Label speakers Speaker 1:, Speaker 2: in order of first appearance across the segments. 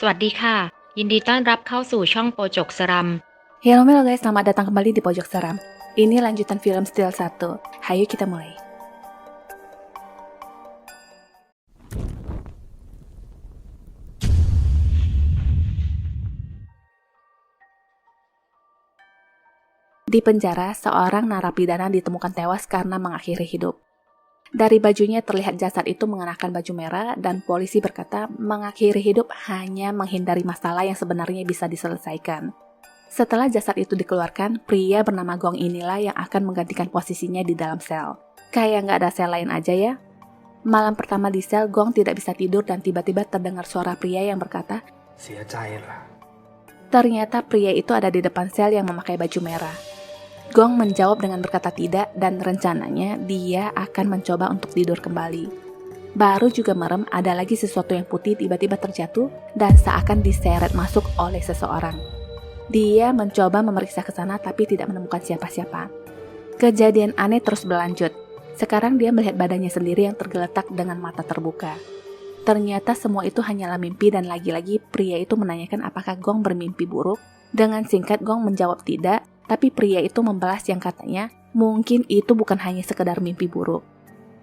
Speaker 1: สวัสดีค่ะยินดีต้อนรับเข้าสู่ช่องโปจกสรัม
Speaker 2: Halo guys, selamat datang kembali di Pojok Seram. Ini lanjutan film Still 1. Hayo kita mulai. Di penjara, seorang narapidana ditemukan tewas karena mengakhiri hidup. Dari bajunya terlihat jasad itu mengenakan baju merah dan polisi berkata mengakhiri hidup hanya menghindari masalah yang sebenarnya bisa diselesaikan. Setelah jasad itu dikeluarkan, pria bernama Gong inilah yang akan menggantikan posisinya di dalam sel. Kayak nggak ada sel lain aja ya. Malam pertama di sel, Gong tidak bisa tidur dan tiba-tiba terdengar suara pria yang berkata, ternyata pria itu ada di depan sel yang memakai baju merah. Gong menjawab dengan berkata tidak dan rencananya dia akan mencoba untuk tidur kembali. Baru juga merem, ada lagi sesuatu yang putih tiba-tiba terjatuh dan seakan diseret masuk oleh seseorang. Dia mencoba memeriksa ke sana tapi tidak menemukan siapa-siapa. Kejadian aneh terus berlanjut. Sekarang dia melihat badannya sendiri yang tergeletak dengan mata terbuka. Ternyata semua itu hanyalah mimpi dan lagi-lagi pria itu menanyakan apakah Gong bermimpi buruk. Dengan singkat Gong menjawab tidak, tapi pria itu membalas yang katanya mungkin itu bukan hanya sekedar mimpi buruk.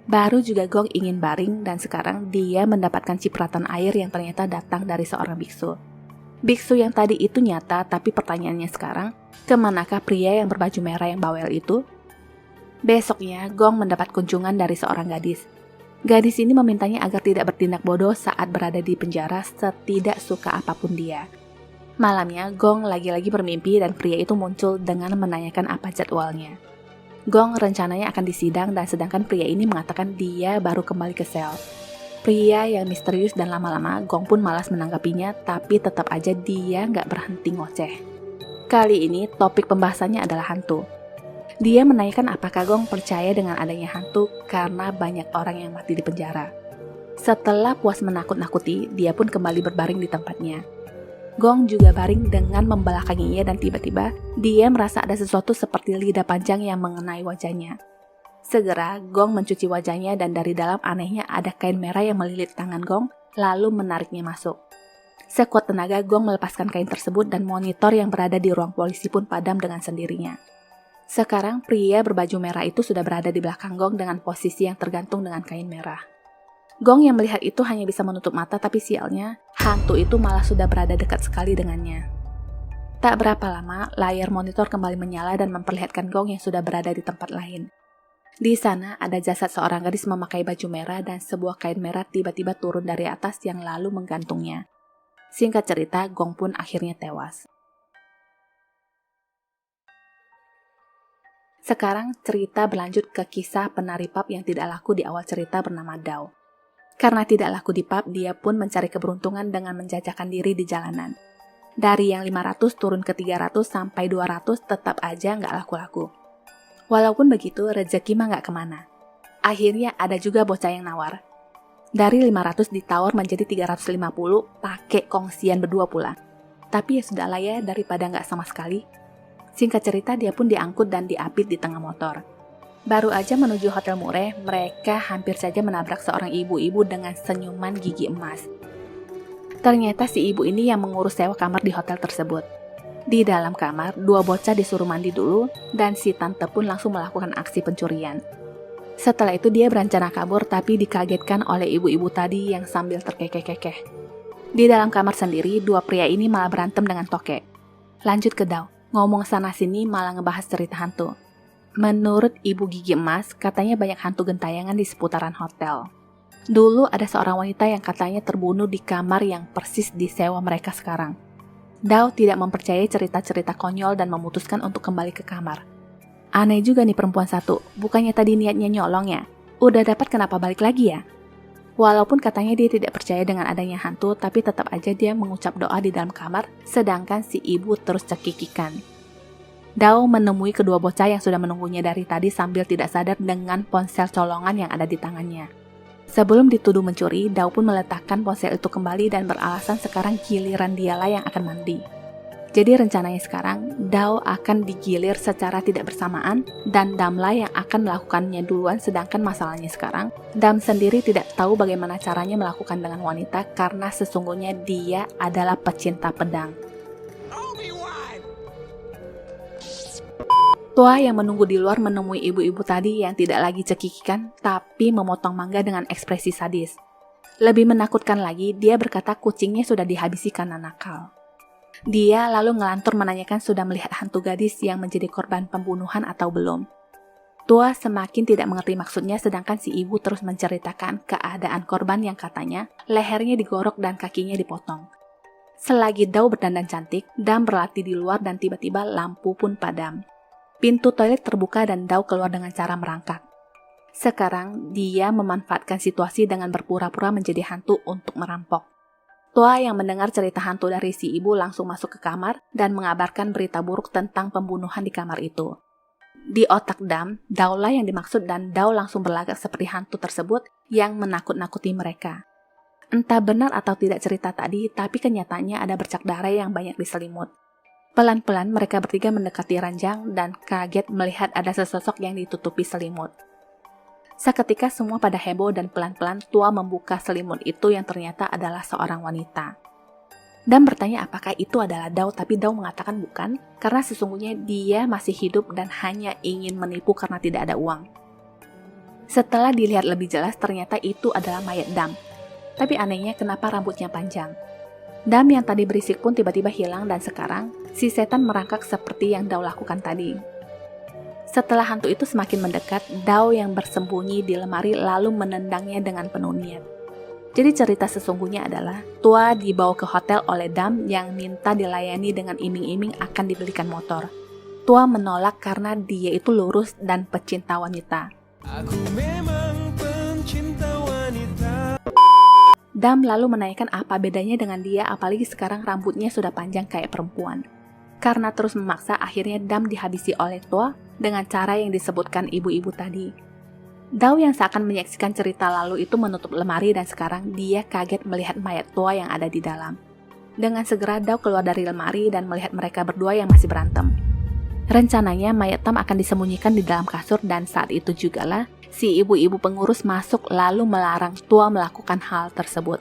Speaker 2: Baru juga Gong ingin baring dan sekarang dia mendapatkan cipratan air yang ternyata datang dari seorang biksu. Biksu yang tadi itu nyata, tapi pertanyaannya sekarang, kemanakah pria yang berbaju merah yang bawel itu? Besoknya, Gong mendapat kunjungan dari seorang gadis. Gadis ini memintanya agar tidak bertindak bodoh saat berada di penjara setidak suka apapun dia. Malamnya, Gong lagi-lagi bermimpi dan pria itu muncul dengan menanyakan apa jadwalnya. Gong rencananya akan disidang dan sedangkan pria ini mengatakan dia baru kembali ke sel. Pria yang misterius dan lama-lama, Gong pun malas menanggapinya, tapi tetap aja dia nggak berhenti ngoceh. Kali ini topik pembahasannya adalah hantu. Dia menanyakan apakah Gong percaya dengan adanya hantu karena banyak orang yang mati di penjara. Setelah puas menakut-nakuti, dia pun kembali berbaring di tempatnya. Gong juga baring dengan membelakanginya dan tiba-tiba dia merasa ada sesuatu seperti lidah panjang yang mengenai wajahnya. Segera, Gong mencuci wajahnya dan dari dalam anehnya ada kain merah yang melilit tangan Gong, lalu menariknya masuk. Sekuat tenaga, Gong melepaskan kain tersebut dan monitor yang berada di ruang polisi pun padam dengan sendirinya. Sekarang, pria berbaju merah itu sudah berada di belakang Gong dengan posisi yang tergantung dengan kain merah. Gong yang melihat itu hanya bisa menutup mata, tapi sialnya, hantu itu malah sudah berada dekat sekali dengannya. Tak berapa lama, layar monitor kembali menyala dan memperlihatkan Gong yang sudah berada di tempat lain. Di sana ada jasad seorang gadis memakai baju merah dan sebuah kain merah tiba-tiba turun dari atas yang lalu menggantungnya. Singkat cerita, Gong pun akhirnya tewas. Sekarang cerita berlanjut ke kisah penari pub yang tidak laku di awal cerita bernama Dao. Karena tidak laku di pub, dia pun mencari keberuntungan dengan menjajakan diri di jalanan. Dari yang 500 turun ke 300 sampai 200 tetap aja nggak laku-laku. Walaupun begitu, rezeki mah nggak kemana. Akhirnya ada juga bocah yang nawar. Dari 500 ditawar menjadi 350 pakai kongsian berdua pula. Tapi ya sudah lah ya, daripada nggak sama sekali. Singkat cerita, dia pun diangkut dan diapit di tengah motor. Baru aja menuju Hotel Mureh, mereka hampir saja menabrak seorang ibu-ibu dengan senyuman gigi emas. Ternyata si ibu ini yang mengurus sewa kamar di hotel tersebut. Di dalam kamar, dua bocah disuruh mandi dulu dan si tante pun langsung melakukan aksi pencurian. Setelah itu dia berencana kabur tapi dikagetkan oleh ibu-ibu tadi yang sambil terkekeh-kekeh. Di dalam kamar sendiri, dua pria ini malah berantem dengan tokek. Lanjut ke Dao, ngomong sana-sini malah ngebahas cerita hantu. Menurut ibu gigi emas, katanya banyak hantu gentayangan di seputaran hotel. Dulu ada seorang wanita yang katanya terbunuh di kamar yang persis disewa mereka sekarang. Dao tidak mempercayai cerita-cerita konyol dan memutuskan untuk kembali ke kamar. Aneh juga nih perempuan satu, bukannya tadi niatnya nyolong ya? Udah dapat kenapa balik lagi ya? Walaupun katanya dia tidak percaya dengan adanya hantu, tapi tetap aja dia mengucap doa di dalam kamar, sedangkan si ibu terus cekikikan. Dao menemui kedua bocah yang sudah menunggunya dari tadi sambil tidak sadar dengan ponsel colongan yang ada di tangannya. Sebelum dituduh mencuri, Dao pun meletakkan ponsel itu kembali dan beralasan sekarang giliran dialah yang akan mandi. Jadi rencananya sekarang, Dao akan digilir secara tidak bersamaan dan Damlah yang akan melakukannya duluan, sedangkan masalahnya sekarang, Dam sendiri tidak tahu bagaimana caranya melakukan dengan wanita karena sesungguhnya dia adalah pecinta pedang. Tua yang menunggu di luar menemui ibu-ibu tadi yang tidak lagi cekikikan, tapi memotong mangga dengan ekspresi sadis. Lebih menakutkan lagi, dia berkata kucingnya sudah dihabisi karena nakal. Dia lalu ngelantur menanyakan sudah melihat hantu gadis yang menjadi korban pembunuhan atau belum. Tua semakin tidak mengerti maksudnya, sedangkan si ibu terus menceritakan keadaan korban yang katanya lehernya digorok dan kakinya dipotong. Selagi Dao berdandan cantik, Dam berlatih di luar dan tiba-tiba lampu pun padam. Pintu toilet terbuka dan Dao keluar dengan cara merangkak. Sekarang dia memanfaatkan situasi dengan berpura-pura menjadi hantu untuk merampok. Tua yang mendengar cerita hantu dari si ibu langsung masuk ke kamar dan mengabarkan berita buruk tentang pembunuhan di kamar itu. Di otak Dam, Daolah yang dimaksud dan Dao langsung berlagak seperti hantu tersebut yang menakut-nakuti mereka. Entah benar atau tidak cerita tadi, tapi kenyataannya ada bercak darah yang banyak di selimut. Pelan-pelan mereka bertiga mendekati ranjang dan kaget melihat ada sesosok yang ditutupi selimut. Seketika semua pada heboh dan pelan-pelan Tua membuka selimut itu yang ternyata adalah seorang wanita. Dan bertanya apakah itu adalah Dao, tapi Dao mengatakan bukan, karena sesungguhnya dia masih hidup dan hanya ingin menipu karena tidak ada uang. Setelah dilihat lebih jelas ternyata itu adalah mayat Dam. Tapi anehnya kenapa rambutnya panjang. Dam yang tadi berisik pun tiba-tiba hilang dan sekarang si setan merangkak seperti yang Dao lakukan tadi. Setelah hantu itu semakin mendekat, Dao yang bersembunyi di lemari lalu menendangnya dengan penuh niat. Jadi cerita sesungguhnya adalah Tua dibawa ke hotel oleh Dam yang minta dilayani dengan iming-iming akan dibelikan motor. Tua menolak karena dia itu lurus dan pecinta wanita.
Speaker 3: Aku memang pencinta wanita.
Speaker 2: Dam lalu menanyakan apa bedanya dengan dia, apalagi sekarang rambutnya sudah panjang kayak perempuan. Karena terus memaksa, akhirnya Dam dihabisi oleh Tua dengan cara yang disebutkan ibu-ibu tadi. Dao yang seakan menyaksikan cerita lalu itu menutup lemari dan sekarang dia kaget melihat mayat Tua yang ada di dalam. Dengan segera Dao keluar dari lemari dan melihat mereka berdua yang masih berantem. Rencananya mayat Tam akan disembunyikan di dalam kasur dan saat itu jugalah si ibu-ibu pengurus masuk lalu melarang Tua melakukan hal tersebut.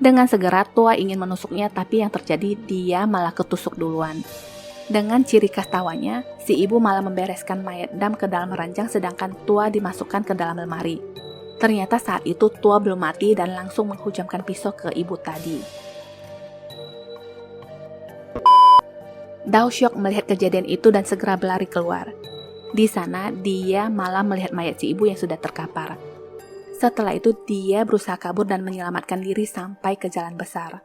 Speaker 2: Dengan segera Tua ingin menusuknya tapi yang terjadi dia malah ketusuk duluan. Dengan ciri khas tawanya, si ibu malah membereskan mayat Dam ke dalam ranjang sedangkan Tua dimasukkan ke dalam lemari. Ternyata saat itu Tua belum mati dan langsung menghujamkan pisau ke ibu tadi. Dao syok melihat kejadian itu dan segera berlari keluar. Di sana dia malah melihat mayat si ibu yang sudah terkapar. Setelah itu dia berusaha kabur dan menyelamatkan diri sampai ke jalan besar.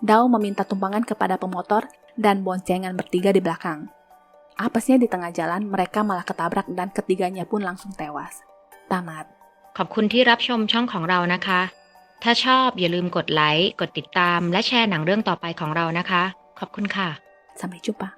Speaker 2: Dao meminta tumpangan kepada pemotor dan boncengan bertiga di belakang. Apesnya di tengah jalan mereka malah ketabrak dan ketiganya pun langsung tewas. Tamat.
Speaker 1: ขอบคุณที่รับชมช่องของเรานะคะ ถ้าชอบอย่าลืมกดไลค์ กดติดตาม และแชร์หนังเรื่องต่อไปของเรานะคะ ขอบคุณค่ะ
Speaker 2: Sampai jumpa.